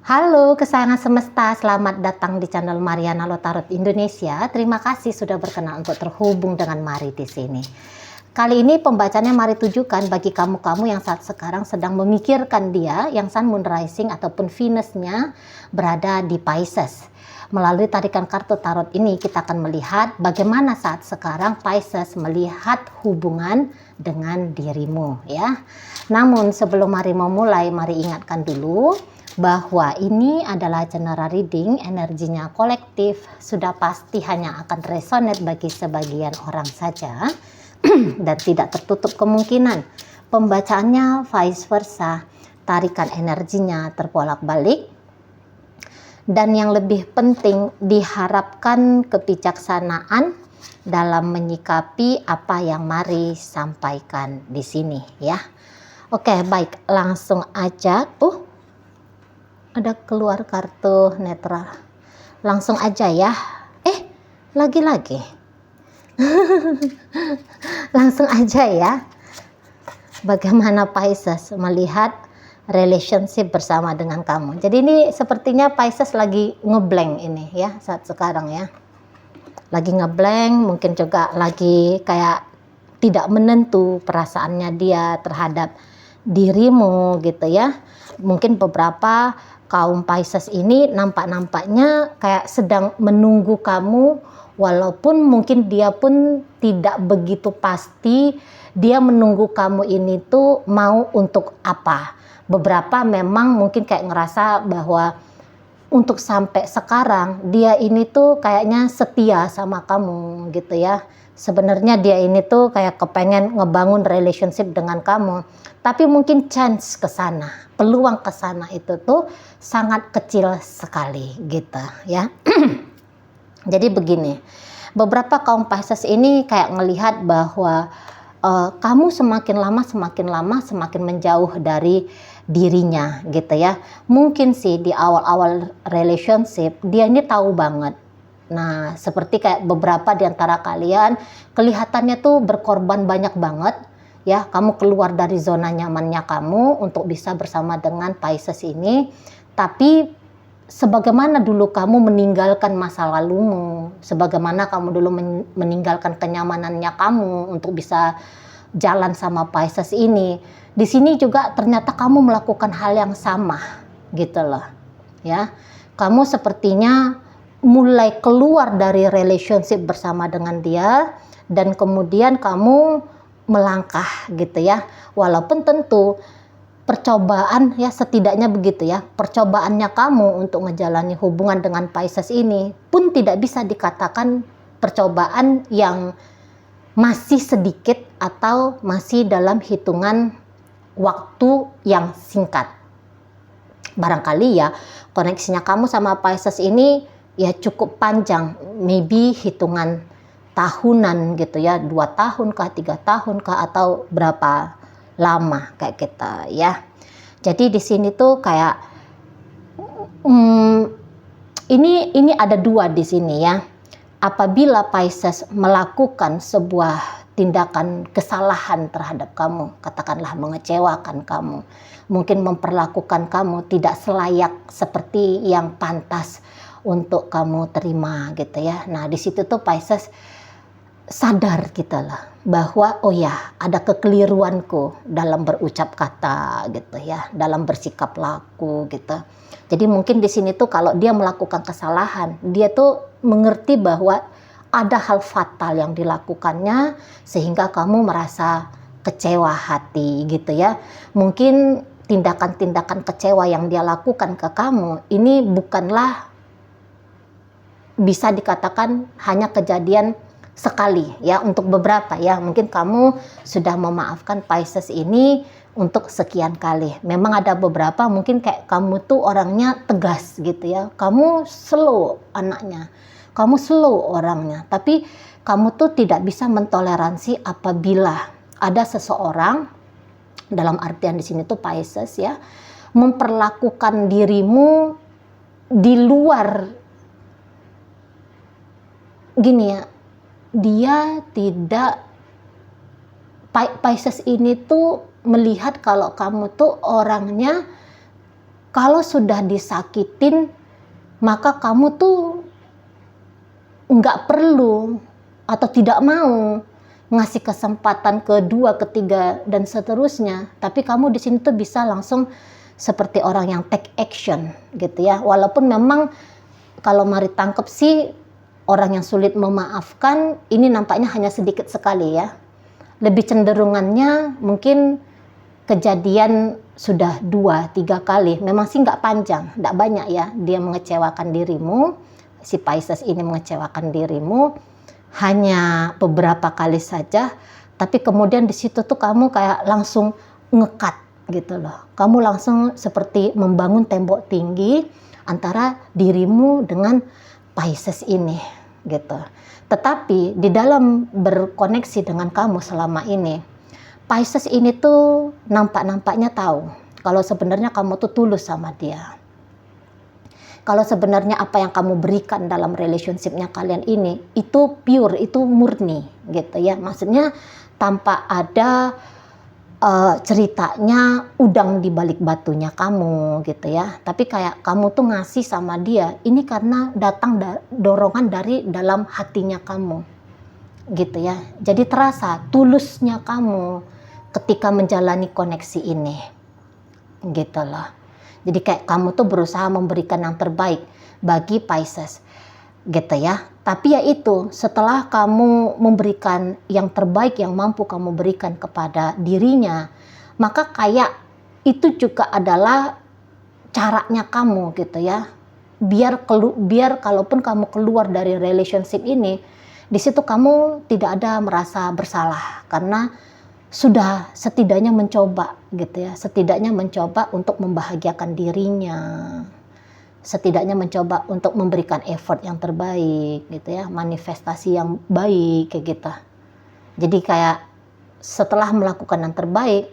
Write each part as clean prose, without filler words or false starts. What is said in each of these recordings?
Halo kesayangan semesta, selamat datang di channel Mariana Lotarot Indonesia. Terima kasih sudah berkenan untuk terhubung dengan Mari di sini. Kali ini pembacanya Mari tujukan bagi kamu-kamu yang saat sekarang sedang memikirkan dia, yang Sun, Moon, Rising ataupun Venus-nya berada di Pisces. Melalui tarikan kartu tarot ini kita akan melihat bagaimana saat sekarang Pisces melihat hubungan dengan dirimu ya. Namun sebelum Mari memulai, mari ingatkan dulu bahwa ini adalah general reading, energinya kolektif, sudah pasti hanya akan resonate bagi sebagian orang saja dan tidak tertutup kemungkinan pembacaannya vice versa, tarikan energinya terbolak-balik. Dan yang lebih penting, diharapkan kebijaksanaan dalam menyikapi apa yang Mari sampaikan di sini ya. Oke, baik, langsung aja. Ada keluar kartu netral. Langsung aja ya. Lagi-lagi. Langsung aja ya. Bagaimana Pisces melihat relationship bersama dengan kamu. Jadi ini sepertinya Pisces lagi ngeblank ini ya saat sekarang ya. Lagi ngeblank, mungkin juga lagi kayak tidak menentu perasaannya dia terhadap dirimu gitu ya. Mungkin beberapa kaum Pisces ini nampaknya kayak sedang menunggu kamu, walaupun mungkin dia pun tidak begitu pasti dia menunggu kamu ini tuh mau untuk apa. Beberapa memang mungkin kayak ngerasa bahwa untuk sampai sekarang dia ini tuh kayaknya setia sama kamu gitu ya. Sebenarnya dia ini tuh kayak kepengen ngebangun relationship dengan kamu, tapi mungkin chance ke sana, peluang ke sana itu tuh sangat kecil sekali gitu ya. Jadi begini, beberapa kaum Pisces ini kayak ngelihat bahwa kamu semakin lama semakin menjauh dari dirinya gitu ya. Mungkin sih di awal-awal relationship dia ini tahu banget. Nah, seperti kayak beberapa di antara kalian kelihatannya tuh berkorban banyak banget ya. Kamu keluar dari zona nyamannya kamu untuk bisa bersama dengan Pisces ini. Tapi sebagaimana dulu kamu meninggalkan masa lalumu, sebagaimana kamu dulu meninggalkan kenyamanannya kamu untuk bisa jalan sama Pisces ini, di sini juga ternyata kamu melakukan hal yang sama gitu loh ya. Kamu sepertinya mulai keluar dari relationship bersama dengan dia dan kemudian kamu melangkah gitu ya. Walaupun tentu percobaan ya, setidaknya begitu ya, percobaannya kamu untuk menjalani hubungan dengan Pisces ini pun tidak bisa dikatakan percobaan yang masih sedikit atau masih dalam hitungan waktu yang singkat. Barangkali ya koneksinya kamu sama Pisces ini ya cukup panjang, maybe hitungan tahunan gitu ya, 2 tahun kah, 3 tahun kah, atau berapa lama kayak kita ya. Jadi di sini tuh kayak ini ada dua di sini ya. Apabila Pisces melakukan sebuah tindakan kesalahan terhadap kamu, katakanlah mengecewakan kamu, mungkin memperlakukan kamu tidak selayak seperti yang pantas untuk kamu terima gitu ya. Nah, di situ tuh Pisces sadar gitu lah bahwa oh ya, ada kekeliruanku dalam berucap kata gitu ya, dalam bersikap laku gitu. Jadi mungkin di sini tuh kalau dia melakukan kesalahan, dia tuh mengerti bahwa ada hal fatal yang dilakukannya sehingga kamu merasa kecewa hati gitu ya. Mungkin tindakan-tindakan kecewa yang dia lakukan ke kamu ini bukanlah bisa dikatakan hanya kejadian sekali ya, untuk beberapa ya. Mungkin kamu sudah memaafkan Pisces ini untuk sekian kali. Memang ada beberapa mungkin kayak kamu tuh orangnya tegas gitu ya. Kamu slow anaknya, kamu slow orangnya, tapi kamu tuh tidak bisa mentoleransi apabila ada seseorang, dalam artian di sini tuh Pisces ya, memperlakukan dirimu di luar gini ya. Dia tidak, Pisces ini tuh melihat kalau kamu tuh orangnya Kalau sudah disakitin, maka kamu tuh nggak perlu atau tidak mau ngasih kesempatan kedua, ketiga, dan seterusnya. Tapi kamu di sini tuh bisa langsung seperti orang yang take action gitu ya. Walaupun memang kalau mari tangkep sih orang yang sulit memaafkan ini nampaknya hanya sedikit sekali ya. Lebih cenderungannya mungkin kejadian sudah 2-3 kali. Memang sih nggak panjang, nggak banyak ya dia mengecewakan dirimu. Si Pisces ini mengecewakan dirimu hanya beberapa kali saja, tapi kemudian di situ tuh kamu kayak langsung ngekat gitu loh. Kamu langsung seperti membangun tembok tinggi antara dirimu dengan Pisces ini gitu. Tetapi di dalam berkoneksi dengan kamu selama ini, Pisces ini tuh nampaknya tahu kalau sebenarnya kamu tuh tulus sama dia. Kalau sebenarnya apa yang kamu berikan dalam relationship-nya kalian ini itu pure, itu murni gitu ya. Maksudnya tanpa ada ceritanya udang di balik batunya kamu gitu ya. Tapi kayak kamu tuh ngasih sama dia ini karena datang dorongan dari dalam hatinya kamu gitu ya. Jadi terasa tulusnya kamu ketika menjalani koneksi ini gitu loh. Jadi kayak kamu tuh berusaha memberikan yang terbaik bagi Pisces gitu ya. Tapi ya itu, setelah kamu memberikan yang terbaik yang mampu kamu berikan kepada dirinya, maka kayak itu juga adalah caranya kamu gitu ya. Biar kalaupun kamu keluar dari relationship ini, di situ kamu tidak ada merasa bersalah karena sudah setidaknya mencoba gitu ya, setidaknya mencoba untuk membahagiakan dirinya, setidaknya mencoba untuk memberikan effort yang terbaik gitu ya, manifestasi yang baik kayak gitu. Jadi kayak setelah melakukan yang terbaik,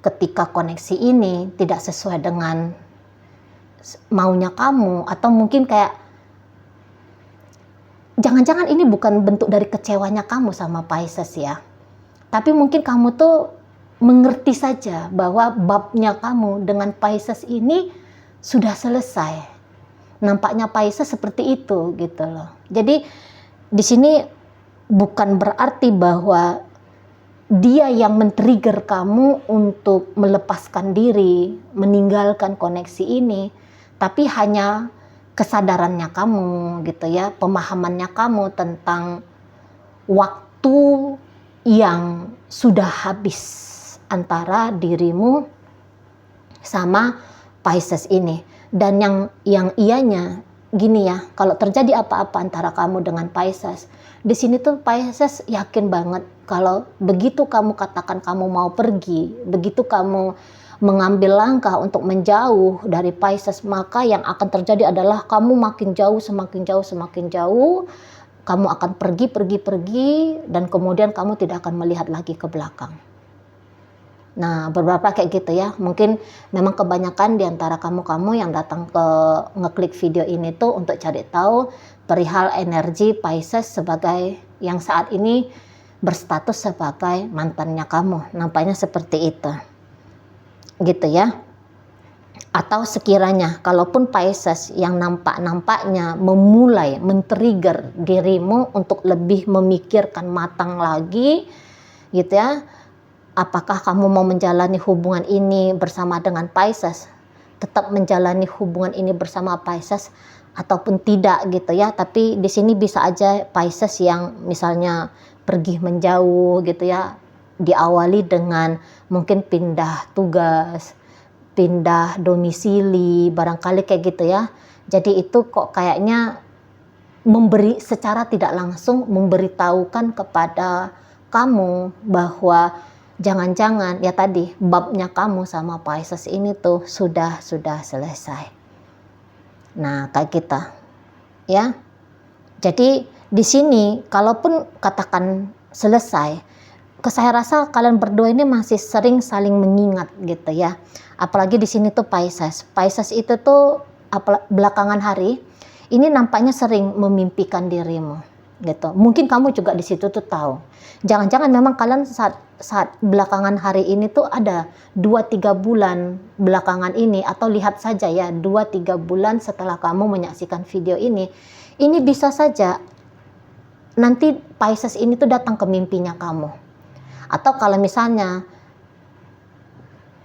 ketika koneksi ini tidak sesuai dengan maunya kamu, atau mungkin kayak jangan-jangan ini bukan bentuk dari kecewanya kamu sama Pisces ya. Tapi mungkin kamu tuh mengerti saja bahwa babnya kamu dengan Pisces ini sudah selesai. Nampaknya Pisces seperti itu gitu loh. Jadi di sini bukan berarti bahwa dia yang men-trigger kamu untuk melepaskan diri, meninggalkan koneksi ini, tapi hanya kesadarannya kamu gitu ya, pemahamannya kamu tentang waktu yang sudah habis antara dirimu sama Pisces ini. Dan yang ianya gini ya, kalau terjadi apa-apa antara kamu dengan Pisces, di sini tuh Pisces yakin banget kalau begitu kamu katakan kamu mau pergi, begitu kamu mengambil langkah untuk menjauh dari Pisces, maka yang akan terjadi adalah kamu makin jauh, semakin jauh, kamu akan pergi, dan kemudian kamu tidak akan melihat lagi ke belakang. Nah, beberapa kayak gitu ya. Mungkin memang kebanyakan di antara kamu yang datang ke ngeklik video ini tuh untuk cari tahu perihal energi Pisces sebagai yang saat ini berstatus sebagai mantannya kamu. Nampaknya seperti itu. Gitu ya. Atau sekiranya kalaupun Pisces yang nampaknya memulai men-trigger dirimu untuk lebih memikirkan matang lagi gitu ya, apakah kamu mau menjalani hubungan ini bersama dengan Pisces, tetap menjalani hubungan ini bersama Pisces ataupun tidak gitu ya. Tapi di sini bisa aja Pisces yang misalnya pergi menjauh gitu ya, diawali dengan mungkin pindah tugas, pindah domisili, barangkali kayak gitu ya. Jadi itu kok kayaknya memberi secara tidak langsung memberitahukan kepada kamu bahwa jangan-jangan ya tadi babnya kamu sama Pisces ini tuh sudah selesai. Nah, kayak kita ya. Jadi di sini kalaupun katakan selesai, saya rasa kalian berdua ini masih sering saling mengingat gitu ya. Apalagi di sini tuh Pisces itu tuh belakangan hari ini nampaknya sering memimpikan dirimu gitu. Mungkin kamu juga di situ tuh tahu. Jangan-jangan memang kalian saat belakangan hari ini tuh ada 2-3 bulan belakangan ini, atau lihat saja ya 2-3 bulan setelah kamu menyaksikan video ini bisa saja nanti Pisces ini tuh datang ke mimpinya kamu. Atau kalau misalnya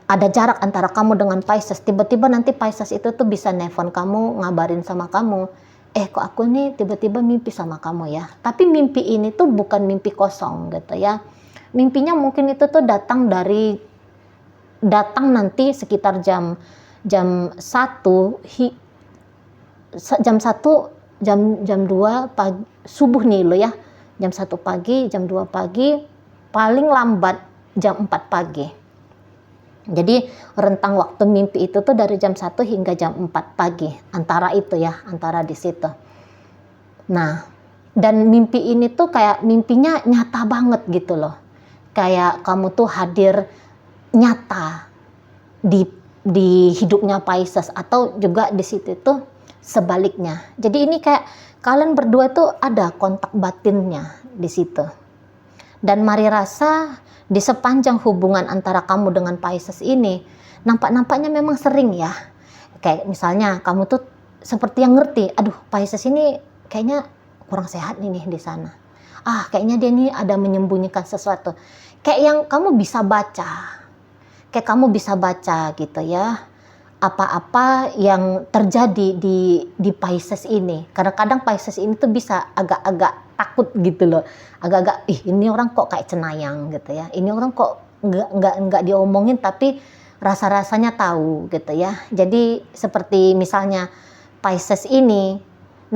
ada jarak antara kamu dengan Pisces, tiba-tiba nanti Pisces itu tuh bisa nelfon kamu, ngabarin sama kamu, kok aku nih tiba-tiba mimpi sama kamu ya. Tapi mimpi ini tuh bukan mimpi kosong gitu ya. Mimpinya mungkin itu tuh datang nanti sekitar jam 1 jam 2 pagi subuh nih lo ya. Jam 1 pagi, jam 2 pagi, paling lambat jam 4 pagi. Jadi rentang waktu mimpi itu tuh dari jam 1 hingga jam 4 pagi. Antara itu ya, antara di situ. Nah, dan mimpi ini tuh kayak mimpinya nyata banget gitu loh. Kayak kamu tuh hadir nyata di hidupnya Pisces, atau juga di situ tuh sebaliknya. Jadi ini kayak kalian berdua tuh ada kontak batinnya di situ. Dan mari rasa di sepanjang hubungan antara kamu dengan Pisces ini, nampaknya memang sering ya. Kayak misalnya kamu tuh seperti yang ngerti, aduh Pisces ini kayaknya kurang sehat nih di sana. Kayaknya dia ini ada menyembunyikan sesuatu. Kayak yang kamu bisa baca. Kayak kamu bisa baca gitu ya. Apa-apa yang terjadi di Pisces ini. Kadang-kadang Pisces ini tuh bisa agak-agak takut gitu loh. Agak-agak, ini orang kok kayak cenayang gitu ya. Ini orang kok nggak diomongin tapi rasa-rasanya tahu gitu ya. Jadi seperti misalnya Pisces ini,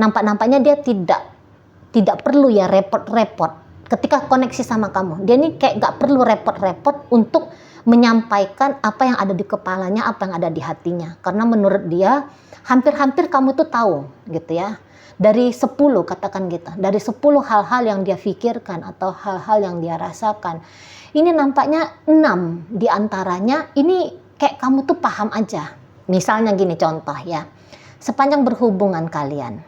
nampaknya dia tidak perlu ya repot-repot ketika koneksi sama kamu. Dia ini kayak nggak perlu repot-repot untuk menyampaikan apa yang ada di kepalanya, apa yang ada di hatinya. Karena menurut dia, hampir-hampir kamu tuh tahu gitu ya. Dari 10, katakan gitu, dari 10 hal-hal yang dia pikirkan atau hal-hal yang dia rasakan, ini nampaknya 6 diantaranya ini kayak kamu tuh paham aja. Misalnya gini contoh ya, sepanjang berhubungan kalian.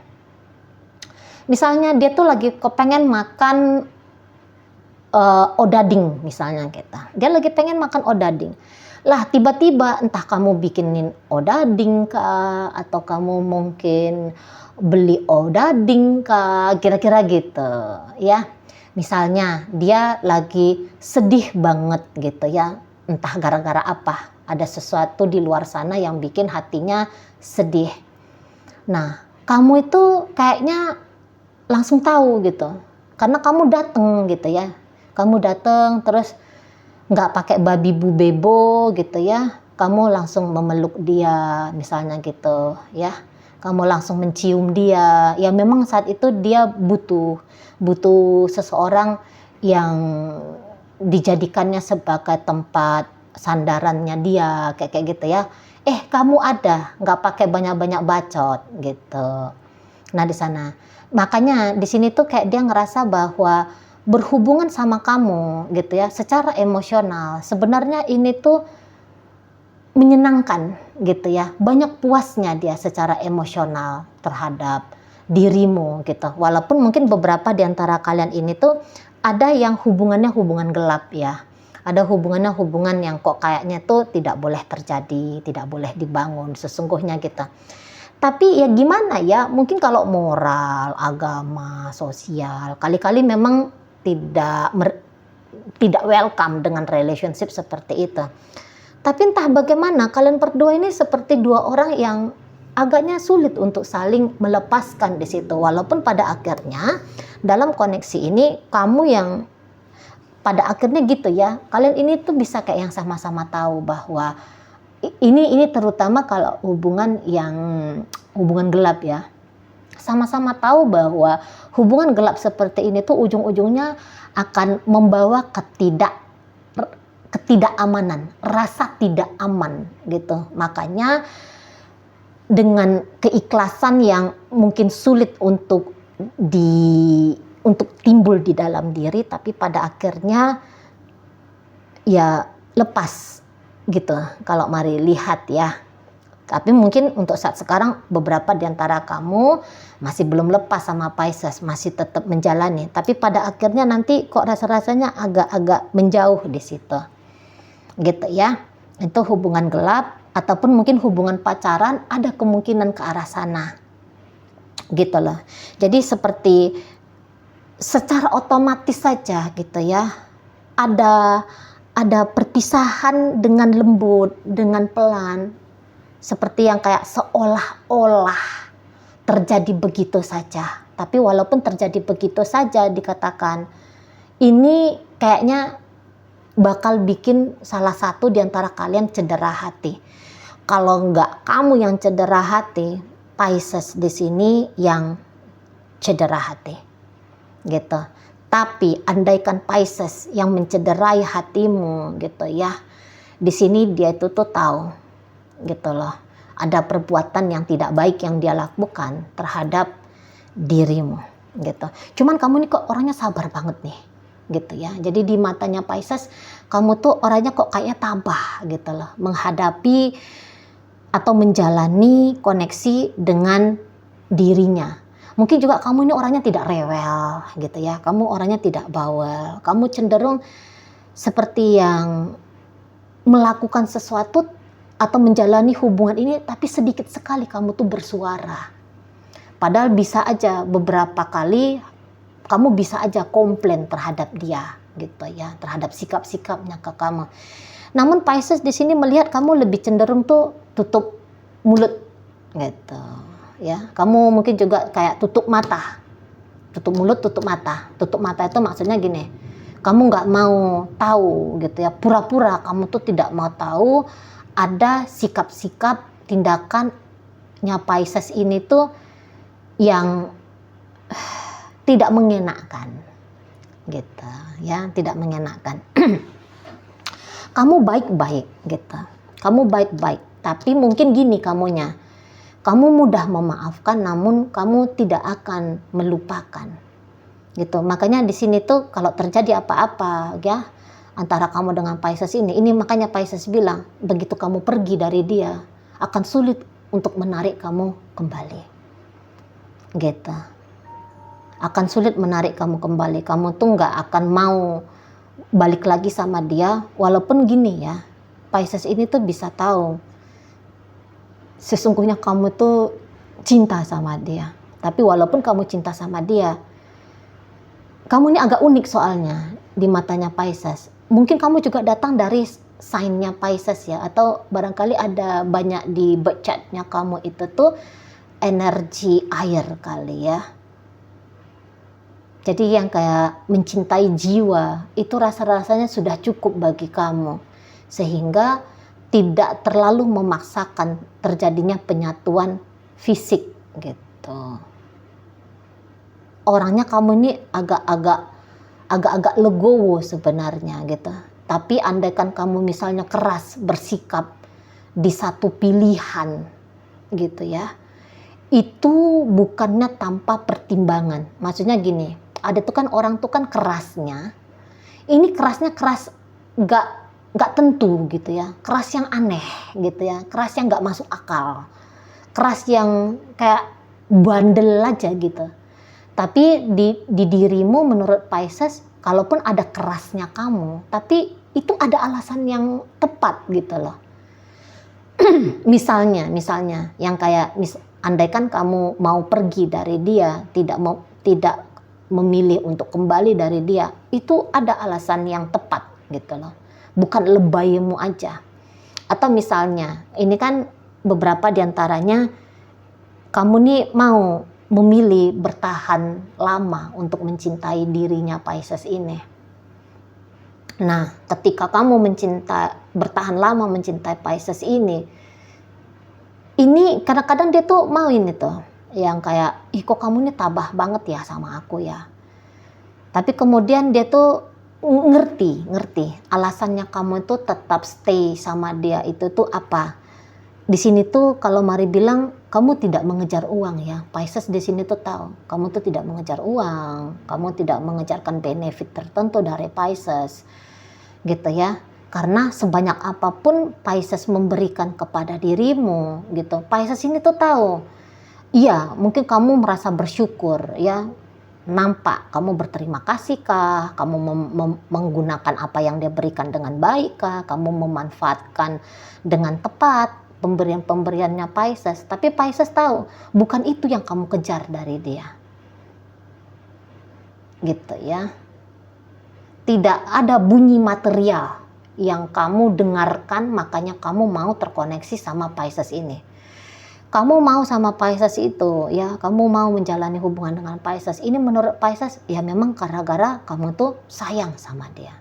Misalnya dia tuh lagi kepengen makan odading misalnya kita. Dia lagi pengen makan odading. Lah tiba-tiba entah kamu bikinin odading kah, atau kamu mungkin beli odading kah, kira-kira gitu ya. Misalnya dia lagi sedih banget gitu ya. Entah gara-gara apa. Ada sesuatu di luar sana yang bikin hatinya sedih. Nah, kamu itu kayaknya langsung tahu gitu. Karena kamu dateng gitu ya. Kamu datang terus nggak pakai babi bu bebo gitu ya, kamu langsung memeluk dia misalnya gitu ya, kamu langsung mencium dia. Ya memang saat itu dia butuh seseorang yang dijadikannya sebagai tempat sandarannya dia, kayak gitu ya. Kamu ada, nggak pakai banyak-banyak bacot gitu. Nah di sana makanya di sini tuh kayak dia ngerasa bahwa berhubungan sama kamu gitu ya secara emosional sebenarnya ini tuh menyenangkan gitu ya, banyak puasnya dia secara emosional terhadap dirimu gitu. Walaupun mungkin beberapa di antara kalian ini tuh ada yang hubungannya hubungan gelap ya, ada hubungan yang kok kayaknya tuh tidak boleh terjadi, tidak boleh dibangun sesungguhnya gitu. Tapi ya gimana ya, mungkin kalau moral, agama, sosial kali-kali memang tidak welcome dengan relationship seperti itu. Tapi entah bagaimana kalian berdua ini seperti dua orang yang agaknya sulit untuk saling melepaskan di situ. Walaupun pada akhirnya dalam koneksi ini kamu yang pada akhirnya gitu ya, kalian ini tuh bisa kayak yang sama-sama tahu bahwa ini terutama kalau hubungan gelap ya. Sama-sama tahu bahwa hubungan gelap seperti ini tuh ujung-ujungnya akan membawa ketidakamanan, rasa tidak aman gitu. Makanya dengan keikhlasan yang mungkin sulit untuk timbul di dalam diri, tapi pada akhirnya ya lepas gitu. Kalau mari lihat ya, Tapi mungkin untuk saat sekarang beberapa di antara kamu masih belum lepas sama Pisces, masih tetap menjalani. Tapi pada akhirnya nanti kok rasa-rasanya agak-agak menjauh di situ. Gitu ya. Itu hubungan gelap ataupun mungkin hubungan pacaran ada kemungkinan ke arah sana. Gitu loh. Jadi seperti secara otomatis saja gitu ya. Ada perpisahan dengan lembut, dengan pelan. Seperti yang kayak seolah-olah terjadi begitu saja. Tapi walaupun terjadi begitu saja dikatakan, ini kayaknya bakal bikin salah satu di antara kalian cedera hati. Kalau enggak kamu yang cedera hati, Pisces di sini yang cedera hati. Gitu. Tapi andaikan Pisces yang mencederai hatimu gitu ya. Di sini dia itu tuh tahu gitu loh, ada perbuatan yang tidak baik yang dia lakukan terhadap dirimu gitu. Cuman kamu ini kok orangnya sabar banget nih gitu ya. Jadi di matanya Pisces kamu tuh orangnya kok kayaknya tabah gitu loh, menghadapi atau menjalani koneksi dengan dirinya. Mungkin juga kamu ini orangnya tidak rewel gitu ya, kamu orangnya tidak bawel, kamu cenderung seperti yang melakukan sesuatu atau menjalani hubungan ini tapi sedikit sekali kamu tuh bersuara. Padahal bisa aja beberapa kali kamu bisa aja komplain terhadap dia gitu ya, terhadap sikap-sikapnya ke kamu. Namun Pisces di sini melihat kamu lebih cenderung tuh tutup mulut gitu ya. Kamu mungkin juga kayak tutup mata. Tutup mulut, tutup mata. Tutup mata itu maksudnya gini, kamu nggak mau tahu gitu ya, pura-pura kamu tuh tidak mau tahu ada sikap-sikap tindakannya Pisces ini tuh yang tidak mengenakan gitu ya, tidak mengenakan. Kamu baik-baik gitu, kamu baik-baik, tapi mungkin gini kamunya, kamu mudah memaafkan namun kamu tidak akan melupakan gitu. Makanya di sini tuh kalau terjadi apa-apa ya antara kamu dengan Pisces ini makanya Pisces bilang begitu kamu pergi dari dia akan sulit untuk menarik kamu kembali gitu, akan sulit menarik kamu kembali. Kamu tuh nggak akan mau balik lagi sama dia. Walaupun gini ya, Pisces ini tuh bisa tahu sesungguhnya kamu tuh cinta sama dia. Tapi walaupun kamu cinta sama dia, kamu ini agak unik soalnya di matanya Pisces. Mungkin kamu juga datang dari sign-nya Pisces ya, atau barangkali ada banyak di birth chart-nya kamu itu tuh energi air kali ya. Jadi yang kayak mencintai jiwa itu rasa-rasanya sudah cukup bagi kamu, sehingga tidak terlalu memaksakan terjadinya penyatuan fisik gitu. Orangnya kamu ini agak-agak legowo sebenarnya gitu. Tapi andaikan kamu misalnya keras bersikap di satu pilihan gitu ya, itu bukannya tanpa pertimbangan. Maksudnya gini, ada tuh kan orang tuh kan kerasnya, ini kerasnya keras nggak tentu gitu ya, keras yang aneh gitu ya, keras yang nggak masuk akal, keras yang kayak bandel aja gitu. Tapi di dirimu menurut Pisces, kalaupun ada kerasnya kamu, tapi itu ada alasan yang tepat gitu loh. misalnya yang kayak andaikan kamu mau pergi dari dia, tidak memilih untuk kembali dari dia, itu ada alasan yang tepat gitu loh. Bukan lebaymu aja. Atau misalnya, ini kan beberapa diantaranya kamu nih mau memilih bertahan lama untuk mencintai dirinya Pisces ini. Nah, ketika kamu bertahan lama mencintai Pisces ini kadang-kadang dia tuh mau ini tuh, yang kayak, ih kok kamu ini tabah banget ya sama aku ya. Tapi kemudian dia tuh ngerti alasannya kamu itu tetap stay sama dia itu tuh apa. Di sini tuh kalau Mari bilang kamu tidak mengejar uang ya. Pisces di sini tuh tahu kamu tuh tidak mengejar uang, kamu tidak mengejarkan benefit tertentu dari Pisces gitu ya. Karena sebanyak apapun Pisces memberikan kepada dirimu gitu, Pisces ini tuh tahu, iya mungkin kamu merasa bersyukur ya, nampak kamu berterima kasih kah, kamu menggunakan apa yang dia berikan dengan baik kah, kamu memanfaatkan dengan tepat pemberian-pemberiannya Pisces. Tapi Pisces tahu bukan itu yang kamu kejar dari dia, gitu ya. Tidak ada bunyi material yang kamu dengarkan makanya kamu mau terkoneksi sama Pisces ini. Kamu mau sama Pisces itu ya, kamu mau menjalani hubungan dengan Pisces ini, menurut Pisces ya memang gara-gara kamu tuh sayang sama dia,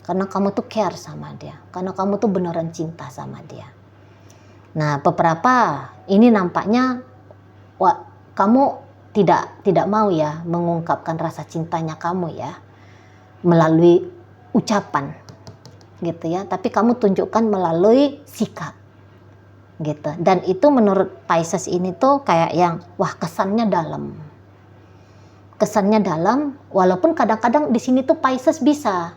karena kamu tuh care sama dia, karena kamu tuh beneran cinta sama dia. Nah beberapa ini nampaknya kamu tidak mau ya mengungkapkan rasa cintanya kamu ya melalui ucapan gitu ya, tapi kamu tunjukkan melalui sikap gitu. Dan itu menurut Pisces ini tuh kayak yang wah kesannya dalam, walaupun kadang-kadang di sini tuh Pisces bisa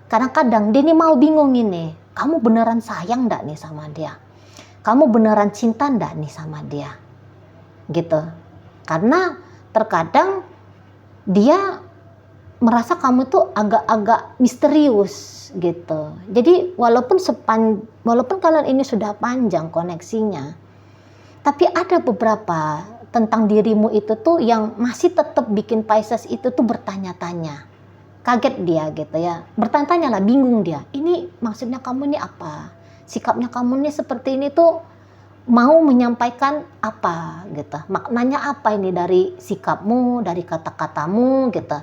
kadang-kadang dia ini mau bingung ini, kamu beneran sayang ndak nih sama dia, kamu beneran cinta ndak nih sama dia gitu. Karena terkadang dia merasa kamu tuh agak-agak misterius gitu. Jadi walaupun kalian ini sudah panjang koneksinya, tapi ada beberapa tentang dirimu itu tuh yang masih tetap bikin Pisces itu tuh bertanya-tanya. Kaget dia gitu ya. Bertanya-tanya lah, bingung dia. Ini maksudnya kamu ini apa? Sikapnya kamu ini seperti ini tuh mau menyampaikan apa gitu. Maknanya apa ini dari sikapmu, dari kata-katamu gitu.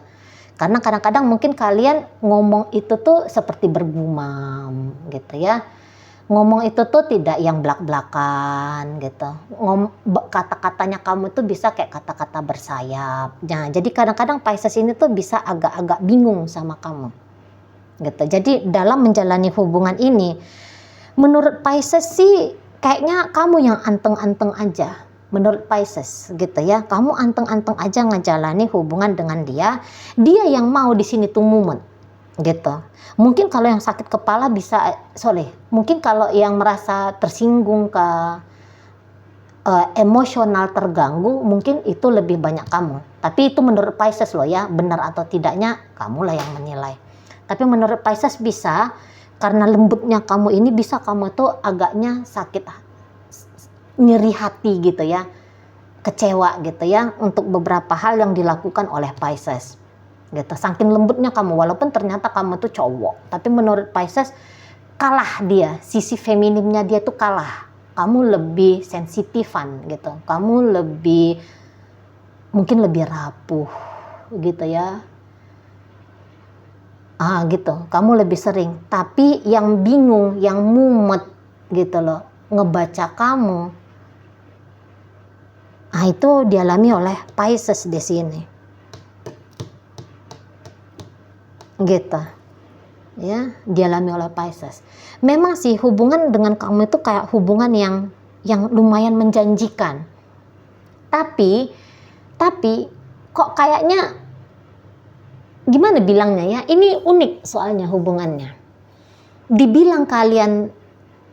Karena kadang-kadang mungkin kalian ngomong itu tuh seperti bergumam gitu ya. Ngomong itu tuh tidak yang belak-belakan gitu. Kata-katanya kamu tuh bisa kayak kata-kata bersayap. Nah, jadi kadang-kadang Pisces ini tuh bisa agak-agak bingung sama kamu. Gitu. Jadi dalam menjalani hubungan ini, menurut Pisces sih kayaknya kamu yang anteng-anteng aja. Menurut Pisces gitu ya, kamu anteng-anteng aja ngejalani hubungan dengan dia yang mau di sini tuh mumet gitu. Mungkin kalau yang sakit kepala bisa, mungkin kalau yang merasa tersinggung emosional terganggu, mungkin itu lebih banyak kamu. Tapi itu menurut Pisces loh ya, benar atau tidaknya kamulah yang menilai. Tapi menurut Pisces bisa, karena lembutnya kamu ini bisa kamu tuh agaknya sakit, nyeri hati gitu ya, kecewa gitu ya untuk beberapa hal yang dilakukan oleh Pisces gitu. Saking lembutnya kamu, walaupun ternyata kamu tuh cowok, tapi menurut Pisces kalah dia, sisi femininnya dia tuh kalah. Kamu lebih sensitifan gitu, kamu mungkin lebih rapuh gitu ya, gitu, kamu lebih sering. Tapi yang bingung, yang mumet gitu loh ngebaca kamu, itu dialami oleh Pisces di sini. Gitu. Ya, dialami oleh Pisces. Memang sih hubungan dengan kamu itu kayak hubungan yang lumayan menjanjikan. Tapi kok kayaknya gimana bilangnya ya? Ini unik soalnya hubungannya. Dibilang kalian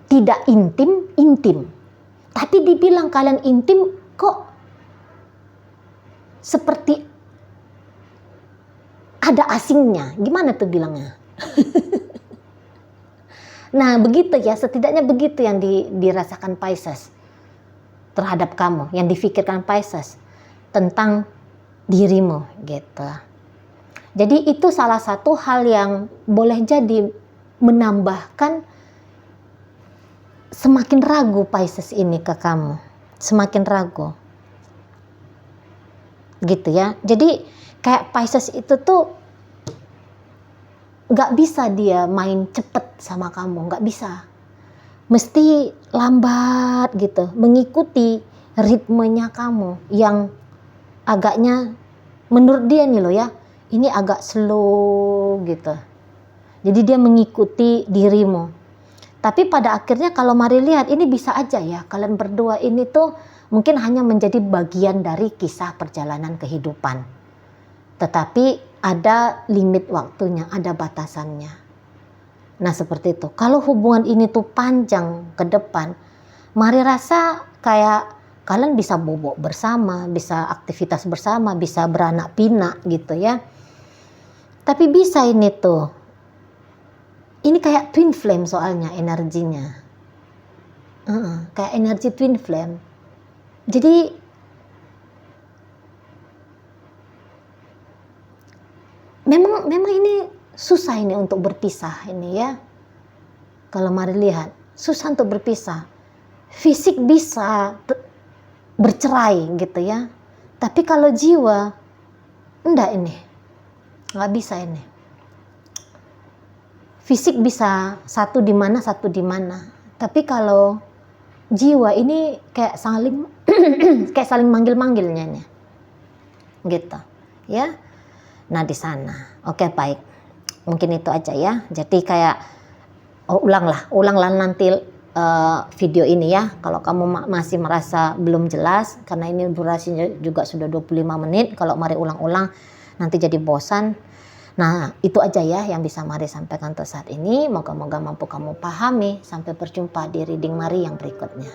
tidak intim. Tapi dibilang kalian intim kok seperti ada asingnya. Gimana tuh bilangnya? Nah begitu ya, setidaknya begitu yang dirasakan Pisces terhadap kamu, yang difikirkan Pisces tentang dirimu gitu. Jadi itu salah satu hal yang boleh jadi menambahkan semakin ragu Pisces ini ke kamu, semakin ragu gitu ya. Jadi kayak Pisces itu tuh gak bisa dia main cepet sama kamu, gak bisa, mesti lambat gitu, mengikuti ritmenya kamu yang agaknya menurut dia nih loh ya, ini agak slow gitu. Jadi dia mengikuti dirimu. Tapi pada akhirnya kalau mari lihat, ini bisa aja ya kalian berdua ini tuh mungkin hanya menjadi bagian dari kisah perjalanan kehidupan. Tetapi ada limit waktunya, ada batasannya. Nah seperti itu. Kalau hubungan ini tuh panjang ke depan, mari rasa kayak kalian bisa bobok bersama, bisa aktivitas bersama, bisa beranak pinak gitu ya. Tapi bisa ini tuh, ini kayak twin flame soalnya energinya. Kayak energi twin flame. Jadi memang ini susah ini untuk berpisah ini ya. Kalau mari lihat, susah untuk berpisah. Fisik bisa bercerai gitu ya. Tapi kalau jiwa, enggak ini. Nggak bisa ini. Fisik bisa satu di mana, satu di mana. Tapi kalau jiwa ini kayak saling kayak saling manggil-manggilnya nih. Gitu. Ya. Nah, di sana. Oke, baik. Mungkin itu aja ya. Jadi kayak ulanglah nanti video ini ya. Kalau kamu masih merasa belum jelas, karena ini durasinya juga sudah 25 menit. Kalau mari ulang-ulang nanti jadi bosan. Nah, itu aja ya yang bisa mari sampaikan untuk saat ini. Moga-moga mampu kamu pahami. Sampai berjumpa di reading Mari yang berikutnya.